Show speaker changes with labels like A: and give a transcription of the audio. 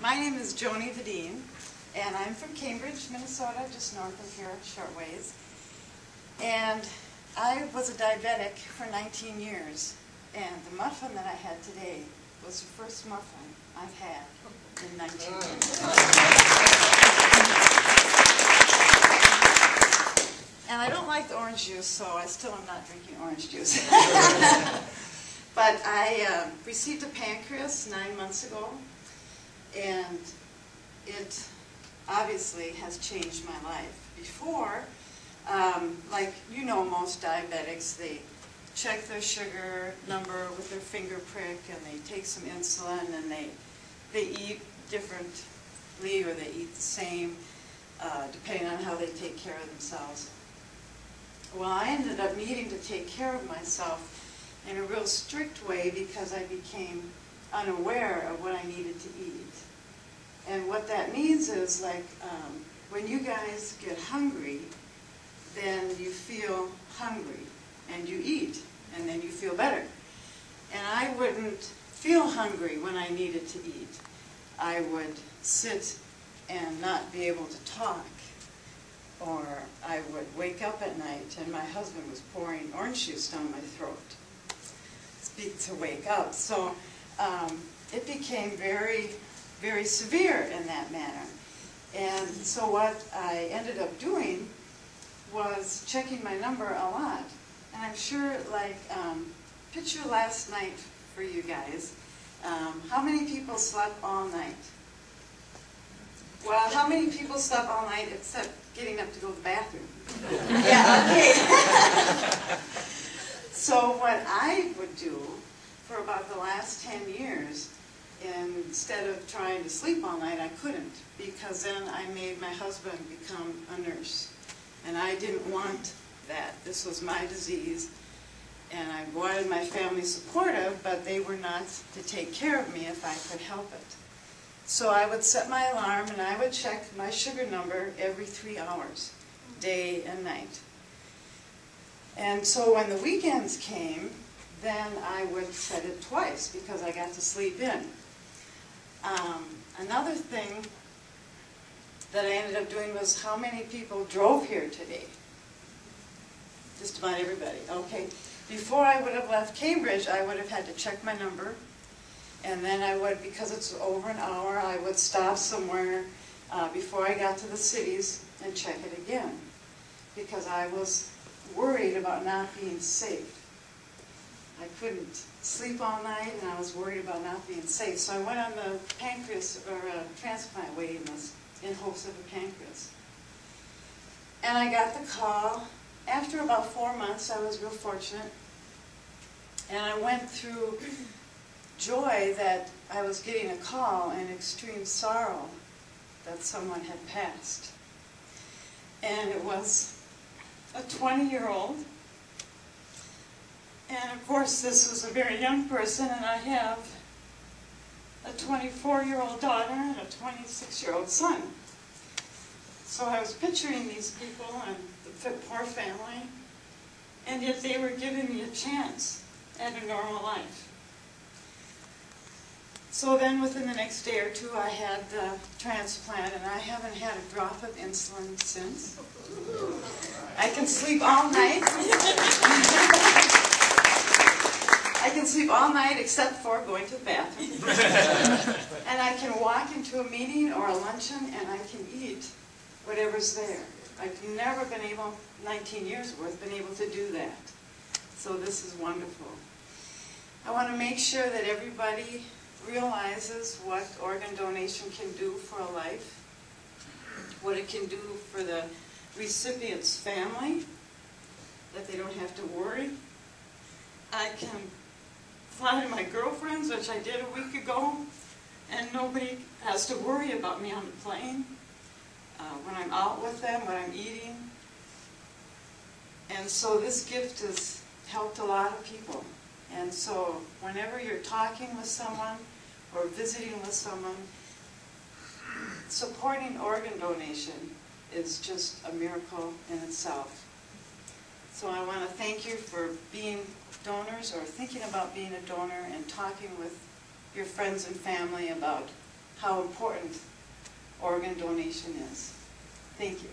A: My name is Joanie Videen, and I'm from Cambridge, Minnesota, just north of here, a short ways. And I was a diabetic for 19 years, and the muffin that I had today was the first muffin I've had in 19 years. And I don't like the orange juice, so I still am not drinking orange juice. But I received a pancreas 9 months ago, and it obviously has changed my life. Before, like you know, most diabetics, they check their sugar number with their finger prick, and they take some insulin, and they eat differently, or they eat the same, depending on how they take care of themselves. Well, I ended up needing to take care of myself in a real strict way because I became unaware of what I needed to eat. And what that means is, like, when you guys get hungry, then you feel hungry, and you eat, and then you feel better. And I wouldn't feel hungry when I needed to eat. I would sit and not be able to talk, or I would wake up at night and my husband was pouring orange juice down my throat to wake up. So it became very, very severe in that manner. And so what I ended up doing was checking my number a lot. And I'm sure, like, picture last night for you guys. How many people slept all night? Well, how many people slept all night except getting up to go to the bathroom? Yeah, okay. So what I would do for about the last 10 years, instead of trying to sleep all night, I couldn't, because then I made my husband become a nurse. And I didn't want that. This was my disease, and I wanted my family supportive, but they were not to take care of me if I could help it. So I would set my alarm, and I would check my sugar number every 3 hours, day and night. And so when the weekends came, then I would set it twice, because I got to sleep in. Another thing that I ended up doing was how many people drove here today? Just about everybody, okay. Before I would have left Cambridge, I would have had to check my number, and then I would, because it's over an hour, I would stop somewhere before I got to the cities and check it again, because I was worried about not being safe. I couldn't sleep all night, and I was worried about not being safe. So I went on the pancreas or transplant waiting list in hopes of a pancreas. And I got the call. After about 4 months, I was real fortunate. And I went through joy that I was getting a call and extreme sorrow that someone had passed. And it was a 20-year-old. And of course, this was a very young person, and I have a 24-year-old daughter and a 26-year-old son. So I was picturing these people and the poor family, and yet they were giving me a chance at a normal life. So then within the next day or two, I had the transplant, and I haven't had a drop of insulin since. I can sleep all night. I can sleep all night except for going to the bathroom. And I can walk into a meeting or a luncheon and I can eat whatever's there. I've never been able, 19 years worth, been able to do that. So this is wonderful. I want to make sure that everybody realizes what organ donation can do for a life, what it can do for the recipient's family, that they don't have to worry. I can fly to my girlfriends, which I did a week ago, and nobody has to worry about me on the plane, when I'm out with them, when I'm eating. And so this gift has helped a lot of people. And so whenever you're talking with someone or visiting with someone, supporting organ donation is just a miracle in itself. So I want to thank you for being donors or thinking about being a donor and talking with your friends and family about how important organ donation is. Thank you.